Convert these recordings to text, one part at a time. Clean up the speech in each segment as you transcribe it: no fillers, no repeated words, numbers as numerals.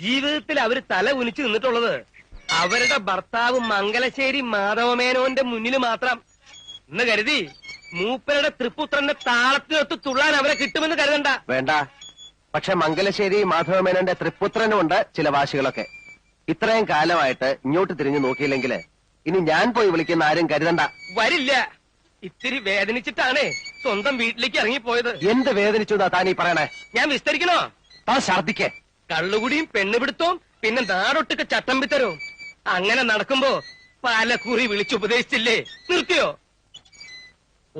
ജീവിതത്തിൽ അവര് തല കുനിച്ചു നിന്നിട്ടുള്ളത് അവരുടെ ഭർത്താവ് മംഗലശ്ശേരി മാധവമേനോന്റെ മുന്നിൽ മാത്രം എന്ന് കരുതി മൂപ്പരുടെ തൃപ്പുത്രന്റെ താളത്തിനൊത്ത് തുള്ളാൻ അവരെ കിട്ടുമെന്ന് കരുതണ്ട. വേണ്ട. പക്ഷെ മംഗലശ്ശേരി മാധവമേനോന്റെ തൃപ്പുത്രനുമുണ്ട് ചില വാശികളൊക്കെ. ഇത്രയും കാലമായിട്ട് ഇങ്ങോട്ട് തിരിഞ്ഞു നോക്കിയില്ലെങ്കിൽ ഇനി ഞാൻ പോയി വിളിക്കുന്ന ആരും കരുതണ്ട. വരില്ല. ഇത്തിരി വേദനിച്ചിട്ടാണേ സ്വന്തം വീട്ടിലേക്ക് ഇറങ്ങിപ്പോയത്. എന്ത് വേദനിച്ചു എന്നാ താനീ പറയണേ? ഞാൻ വിസ്തരിക്കണോ? താൻ ഛർദിക്കേ. കള്ളുകുടിയും പെണ്ണുപിടുത്തവും പിന്നെ നാടൊട്ടുക്ക് ചട്ടം പിത്തരവും അങ്ങനെ നടക്കുമ്പോ പാലക്കുറി വിളിച്ചുപദേശിച്ചില്ലേ? നിർത്തിയോ?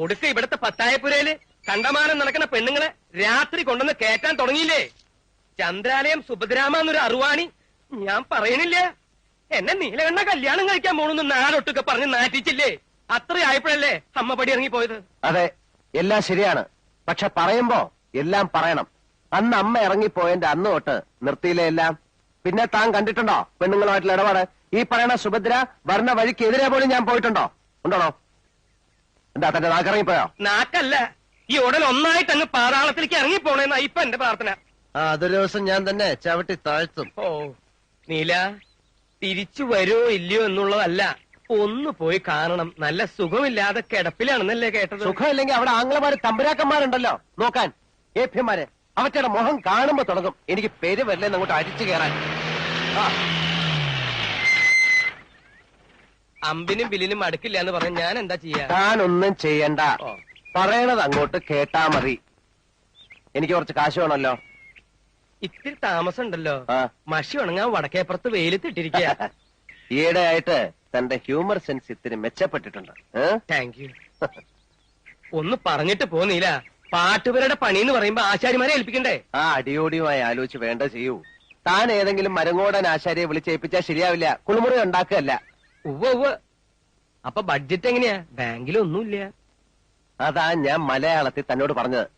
ഒടുക്ക ഇവിടത്തെ പത്തായപ്പുരയില് കണ്ടമാനം നടക്കുന്ന പെണ്ണുങ്ങളെ രാത്രി കൊണ്ടുവന്ന് കേറ്റാൻ തുടങ്ങിയില്ലേ? ചന്ദ്രാലയം സുഭദ്രാമ എന്നൊരു അറുവാണി ഞാൻ പറയണില്ല. എന്നെ നീലകണ്ണ കല്യാണം കഴിക്കാൻ പോണെന്ന് നാടൊട്ടുക്കെ പറഞ്ഞ് നാറ്റിച്ചില്ലേ? അത്രയായപ്പോഴല്ലേ അമ്മ പടി ഇറങ്ങിപ്പോയത്. അതെ, എല്ലാം ശരിയാണ്. പക്ഷെ പറയുമ്പോ എല്ലാം പറയണം. അന്ന് അമ്മ ഇറങ്ങിപ്പോയതിന്റെ അന്ന് തൊട്ട് നിർത്തിയില്ലേ എല്ലാം. പിന്നെ താൻ കണ്ടിട്ടുണ്ടോ പെണ്ണുങ്ങളുമായിട്ടുള്ള ഇടപാട്? ഈ പറയണ സുഭദ്ര വരുന്ന വഴിക്കെതിരെ പോലും ഞാൻ പോയിട്ടുണ്ടോ? ഉണ്ടോണോ? എന്താ തന്റെ നാക്കിറങ്ങിപ്പോയോ? നാക്കല്ല, ഈ ഉടൻ ഒന്നായിട്ട് അങ്ങ് പാതാളത്തിലേക്ക് ഇറങ്ങിപ്പോണേന്നാ ഇപ്പൊ എന്റെ പ്രാർത്ഥന. അതൊരു ദിവസം ഞാൻ തന്നെ ചവിട്ടി താഴ്ത്തും. ഓ നീല, തിരിച്ചു വരുമോ ഇല്ലയോ എന്നുള്ളതല്ല, ഒന്ന് പോയി കാണണം. നല്ല സുഖമില്ലാതെ കിടപ്പിലാണെന്നല്ലേ കേട്ടത്? സുഖമില്ലെങ്കിൽ അവിടെ ആംഗ്ലമാര് തമ്പുരാക്കന്മാരുണ്ടല്ലോ നോക്കാൻ, ഏഭ്യന്മാര്. അവറ്റയുടെ മുഖം കാണുമ്പോ തുടങ്ങും എനിക്ക് പേര് വരില്ലെന്ന് അങ്ങോട്ട് അരിച്ചു കയറാൻ. അമ്പിനും ബില്ലിനും അടുക്കില്ല എന്ന് പറഞ്ഞ ഞാൻ എന്താ ചെയ്യാ? താനൊന്നും ചെയ്യണ്ട. പറയണത് അങ്ങോട്ട് കേട്ടാ മതി. എനിക്ക് കുറച്ച് കാശ് വേണമല്ലോ. ഇത്തിരി താമസം ഉണ്ടല്ലോ. മഷി ഉണങ്ങാൻ വടക്കേപ്പുറത്ത് വെയിലത്തിട്ടിരിക്കുക. ഈയിടെ ആയിട്ട് തന്റെ ഹ്യൂമർ സെൻസ് ഇത്തിരി മെച്ചപ്പെട്ടിട്ടുണ്ട്. Thank you. ഒന്ന് പറഞ്ഞിട്ട് പോന്നീല. പാട്ടുപേരുടെ പണി എന്ന് പറയുമ്പോ ആശാരിമാരെ ഏൽപ്പിക്കണ്ടേ? അടിയോടിയുമായി ആലോചിച്ച് വേണ്ട ചെയ്യൂ. താൻ ഏതെങ്കിലും മരങ്ങോടൻ ആശാരിയെ വിളിച്ചേൽപ്പിച്ചാൽ ശരിയാവില്ല. കുളിമുറി ഉണ്ടാക്കുകയല്ല. ഉവ്വ്. അപ്പൊ ബഡ്ജറ്റ് എങ്ങനെയാ? ബാങ്കിലൊന്നുമില്ല. അതാ ഞാൻ മലയാളത്തിൽ തന്നോട് പറഞ്ഞത്.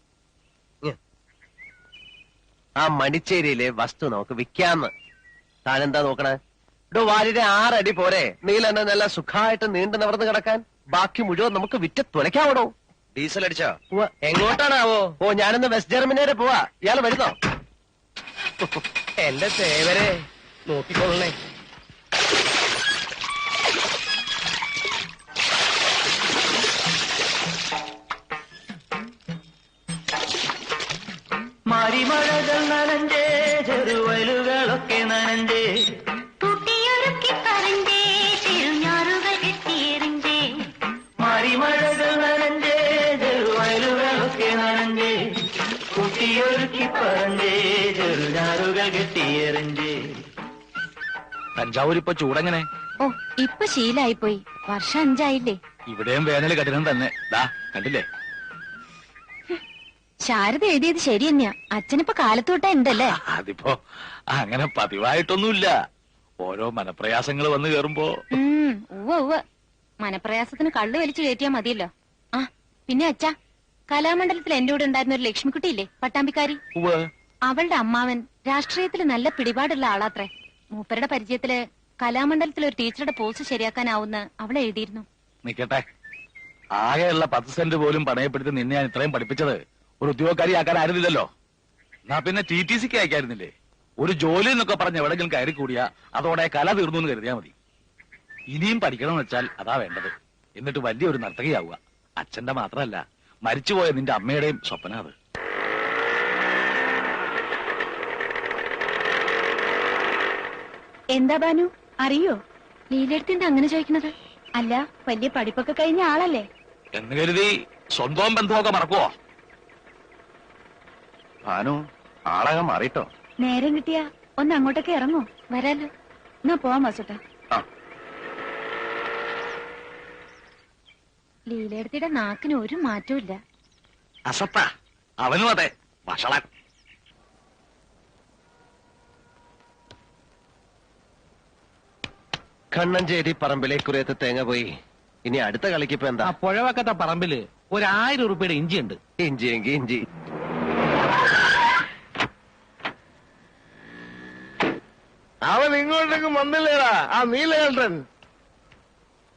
ആ മണിച്ചേരിയിലെ വസ്തു നമുക്ക് വിൽക്കാന്ന്. താനെന്താ നോക്കണേ? വാലിന്റെ 6 അടി പോരെ നീലെന്നെ നല്ല സുഖമായിട്ട് നീണ്ടു നിവർന്ന് കിടക്കാൻ? ബാക്കി മുഴുവൻ നമുക്ക് വിറ്റ് തുലയ്ക്കാവണോ? ഡീസൽ അടിച്ചോ? എങ്ങോട്ടാണാവോ? ഞാനിന്ന് വെസ്റ്റ് ജർമ്മനി വരെ പോവാ. ഇയാള് വരുന്നോ? എന്റെ സേവരെ നോക്കിക്കൊള്ളണേ. മരിമഴകൾ നനഞ്ചേ, ചെറുവയലുകളൊക്കെ നനഞ്ചേ, കുട്ടിയൊരുക്കി പറഞ്ഞേ, ചെറുഞാറുകൾ കെട്ടിയെറിഞ്ചേ. മരിമഴകൾ നനഞ്ചേ, ചെറുവയലുകളൊക്കെ നനഞ്ചേ, കുട്ടിയൊരുക്കി പറഞ്ഞേ, ചെറുഞാറുകൾ കെട്ടിയെറിഞ്ചേ. തഞ്ചാവൂരിപ്പൊ ചൂടെങ്ങനെ? ഓ, ഇപ്പൊ ശീലായിപ്പോയി. വർഷം 5 ആയില്ലേ? ഇവിടെയും വേനൽ കഠിനം തന്നെ. കണ്ടില്ലേ? ശാരദ എഴുതിയത് ശരി തന്നെയാ. അച്ഛനിപ്പോ കാലത്തോട്ടാ ഉണ്ടല്ലേ? അതിപ്പോ അങ്ങനെ പതിവായിട്ടൊന്നുമില്ല. ഓരോ മനപ്രയാസങ്ങൾ വന്നു കേറുമ്പോ. ഉവ്വ് മനപ്രയാസത്തിന് കള്ളു വലിച്ചു കയറ്റിയാ മതിയല്ലോ. ആ പിന്നെ അച്ഛാ, കലാമണ്ഡലത്തിൽ എന്റെ കൂടെ ഉണ്ടായിരുന്ന ഒരു ലക്ഷ്മിക്കുട്ടിയില്ലേ, പട്ടാമ്പിക്കാരി? അവളുടെ അമ്മാവൻ രാഷ്ട്രീയത്തിൽ നല്ല പിടിപാടുള്ള ആളാത്രേ. മൂപ്പരുടെ പരിചയത്തില് കലാമണ്ഡലത്തിൽ ഒരു ടീച്ചറുടെ പോസ്റ്റ് ശരിയാക്കാനാവുന്ന അവളെ എഴുതിയിരുന്നു. നിക്കട്ടെ, ആകെയുള്ള 10 സെന്റ് പോലും പണയപ്പെടുത്തി നിന്നെ ഞാൻ ഇത്രയും പഠിപ്പിച്ചത് ഒരു ഉദ്യോഗക്കാരിയാക്കാൻ ആയിരുന്നില്ലല്ലോ. എന്നാ പിന്നെ TTCക്ക് അയക്കായിരുന്നില്ലേ? ഒരു ജോലി എന്നൊക്കെ പറഞ്ഞ് എവിടെങ്കിലും കയറി കൂടിയാ അതോടെ കല തീർന്നു എന്ന് കരുതിയാ മതി. ഇനിയും പഠിക്കണമെന്ന് വെച്ചാൽ അതാ വേണ്ടത്. എന്നിട്ട് വലിയൊരു നർത്തകിയാവുക. അച്ഛന്റെ മാത്രമല്ല, മരിച്ചുപോയ നിന്റെ അമ്മയുടെയും സ്വപ്ന അത്. എന്താ ബാനു, അറിയോ ലീലെടുത്തിന്റെ അങ്ങനെ ചോദിക്കുന്നത്? അല്ല, വലിയ പഠിപ്പൊക്കെ കഴിഞ്ഞ ആളല്ലേ എന്ന് കരുതി സ്വന്തം ബന്ധമൊക്കെ മറക്കുവോ? ഭാനു, ആളകം മാറിട്ടോ. നേരം കിട്ടിയാ ഒന്ന് അങ്ങോട്ടൊക്കെ ഇറങ്ങോ? വരാലോ. എന്നാ പോവാം വാസുട്ടാ. ലീലെടുത്തിയുടെ നാക്കിന് ഒരു മാറ്റവും ഇല്ല. അസത്ത അവനും അതെ, വഷളൻ. കണ്ണഞ്ചേരി പറമ്പിലേക്കുറയത്ത് തേങ്ങ പോയി. ഇനി അടുത്ത കളിക്കിപ്പോ എന്താ? പുഴവക്കത്തെ പറമ്പില് 1000 രൂപയുടെ ഇഞ്ചി ഉണ്ട്. ഇഞ്ചിയെങ്കി ഇഞ്ചി. അവൻ ഇങ്ങോട്ടേക്ക് വന്നില്ലേടാ ആ നീലകണ്ഠൻ.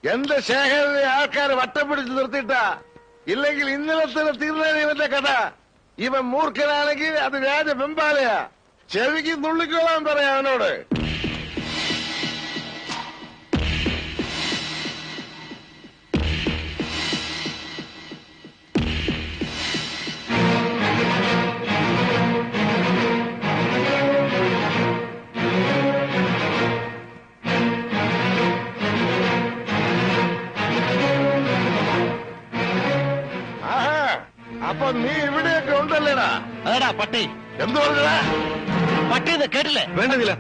എന്റെ ശേഖരനെ ആൾക്കാരെ വട്ടം പിടിച്ച് നിർത്തിയിട്ടാ. ഇല്ലെങ്കിൽ ഇന്നലെ തന്നെ തീർന്നേനെ ഇവന്റെ കഥ. ഇവൻ മൂർഖനാണെങ്കിൽ അത് രാജ വെമ്പാലയാ. ചെവിക്ക് നുള്ളിക്കോളാൻ പറയാം അവനോട്. അപ്പൊ നീ ഇവിടെയൊക്കെ ഉണ്ടല്ലേടാ? അതെടാ പട്ടി. എന്ത് പറഞ്ഞടാ? പട്ടിന്ന് കേട്ടില്ലേ? വേണ്ടതില്ല.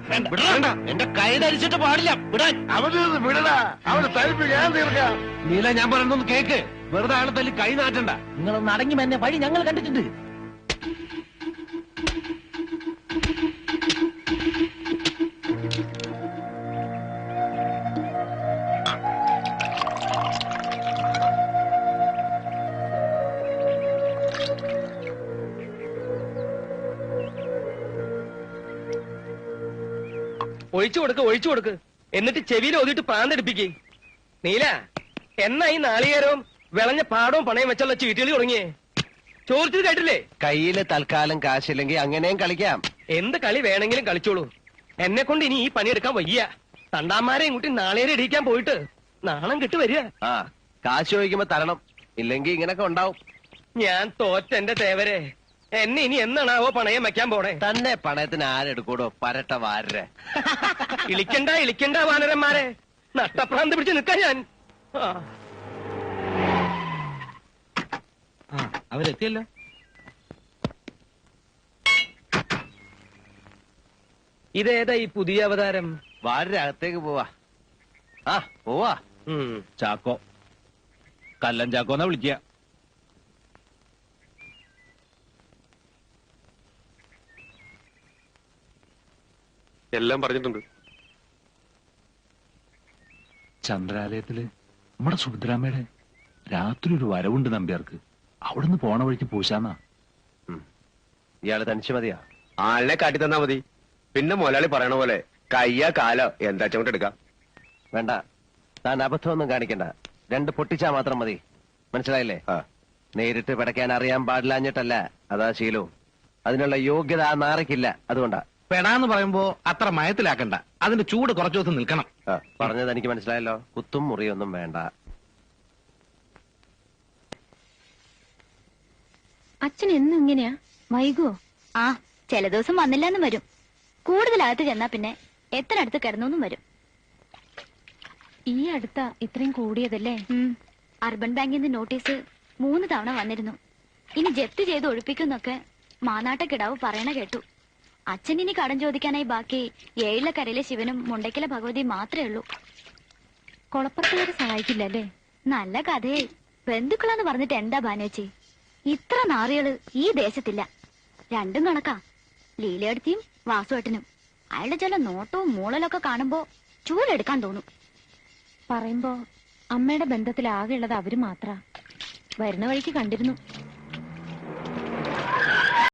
എന്റെ കൈ ധരിച്ചിട്ട് പാടില്ല. വിടാൻ. അവന് വിടടാ. അവന് തരിപ്പ് ഞാൻ തീർക്കാം. നീല, ഞാൻ പറയുന്നൊന്ന് കേക്ക്. വെറുതെ ആളെ തല്ലി കൈ നാട്ടണ്ട. നിങ്ങളൊന്ന് അടങ്ങി എന്നെ വഴി ഞങ്ങൾ കണ്ടിട്ടുണ്ട്. ഒഴിച്ചു കൊടുക്ക്. എന്നിട്ട് ചെവിയിൽ ഒതിട്ട് പ്രാന്തെടുപ്പിക്കേ. നീല, എന്നാ ഈ നാളികേരവും വിളഞ്ഞ പാടവും പണയം വെച്ചുള്ള ചീട്ടുകളി തുടങ്ങിയേ? ചോദിച്ചത് കേട്ടില്ലേ? കയ്യില് തൽക്കാലം കാശില്ലെങ്കിൽ അങ്ങനെയും കളിക്കാം. എന്ത് കളി വേണമെങ്കിലും കളിച്ചോളൂ. എന്നെ കൊണ്ട് ഇനി ഈ പണിയെടുക്കാൻ വയ്യ. തണ്ടാമാരെയും കൂട്ടി നാളേരെ ഇടിക്കാൻ പോയിട്ട് നാണം കിട്ടു വരിക. ആ, കാശ് ചോദിക്കുമ്പോ തരണം. ഇല്ലെങ്കിൽ ഇങ്ങനൊക്കെ ഉണ്ടാവും. ഞാൻ തോറ്റെന്റെ തേവരെ. എന്നെ ഇനി എന്നാണാവോ പണയം വെക്കാൻ പോണേ? തന്നെ പണയത്തിന് ആരെടുക്കൂടോ? പരട്ട വാരരെ. ഇളിക്കണ്ട വാനരന്മാരെ. നട്ടപ്രാന്ത് പിടിച്ച് നിൽക്കാൻ ഞാൻ. അവരെത്തിയല്ലോ. ഇതേതാ ഈ പുതിയ അവതാരം? വാരരെ അകത്തേക്ക് പോവാ. ആ പോവാ. ചാക്കോ, കല്ലൻ ചാക്കോന്നാ വിളിക്കുക. എല്ലാം പറഞ്ഞിട്ടുണ്ട്. ചന്ദ്രാലയത്തില് നമ്മുടെ സുഭദ്രാമ്മയുടെ രാത്രി ഒരു വരവുണ്ട് നമ്പ്യാർക്ക്. അവിടുന്ന് പോണ വഴിക്ക് പൂശാന്നാ. ഇയാള് തനിച്ച് മതിയാ? ആളിനെ കാട്ടി തന്നാ മതി. പിന്നെ മുതലാളി പറയണ പോലെ കയ്യോ കാലോ എന്താ കൊണ്ട് എടുക്കാം. വേണ്ട, താൻ അബദ്ധമൊന്നും കാണിക്കണ്ട. 2 പൊട്ടിച്ചാ മാത്രം മതി. മനസ്സിലായില്ലേ? നേരിട്ട് പിടയ്ക്കാൻ അറിയാൻ പാടില്ലാഞ്ഞിട്ടല്ല, അതാ ശീലവും. അതിനുള്ള യോഗ്യത ആ നാറയ്ക്കില്ല. അതുകൊണ്ടാ. പെടാന്ന് പറയുമ്പോ അത്ര മയത്തിലാക്കണ്ട. അതിന്റെ ചൂട് കുറച്ചു ദിവസം നിൽക്കണം. പറഞ്ഞത് എനിക്ക് മനസ്സിലായല്ലോ. കുത്തും മുറിയൊന്നും വേണ്ട. അച്ഛൻ എന്നും ഇങ്ങനെയാ? വൈകുവോ? ആ, ചില ദിവസം വന്നില്ലെന്നും വരും. കൂടുതലകത്ത് ചെന്നാ പിന്നെ എത്ര അടുത്ത് കിടന്നൊന്നും വരും. ഈ അടുത്ത ഇത്രയും കൂടിയതല്ലേ? അർബൻ ബാങ്കിൽ നിന്ന് നോട്ടീസ് 3 തവണ വന്നിരുന്നു. ഇനി ജപ്തി ചെയ്ത് ഒഴിപ്പിക്കുന്നൊക്കെ മാനാട്ടക്കിടാവ് പറയണ കേട്ടു. അച്ഛൻ ഇനി കടം ചോദിക്കാനായി ബാക്കി ഏഴിലക്കരയിലെ ശിവനും മുണ്ടയ്ക്കലെ ഭഗവതിയും മാത്രമേ ഉള്ളൂ. കൊളപ്പുറത്തുകാരെ സഹായിക്കില്ല അല്ലേ? നല്ല കഥയെ. ബന്ധുക്കളാന്ന് പറഞ്ഞിട്ട് എന്താ ബാനേച്ചി? ഇത്ര നാറികള് ഈ ദേശത്തില്ല. രണ്ടും കണക്കാ. ലീലയെടുത്തിയും വാസുവേട്ടനും. അയാളുടെ ചില നോട്ടവും മൂളലൊക്കെ കാണുമ്പോ ചൂലെടുക്കാൻ തോന്നും. പറയുമ്പോ അമ്മയുടെ ബന്ധത്തിൽ ആകെ ഉള്ളത് അവര് മാത്ര. വരുന്ന വഴിക്ക് കണ്ടിരുന്നു.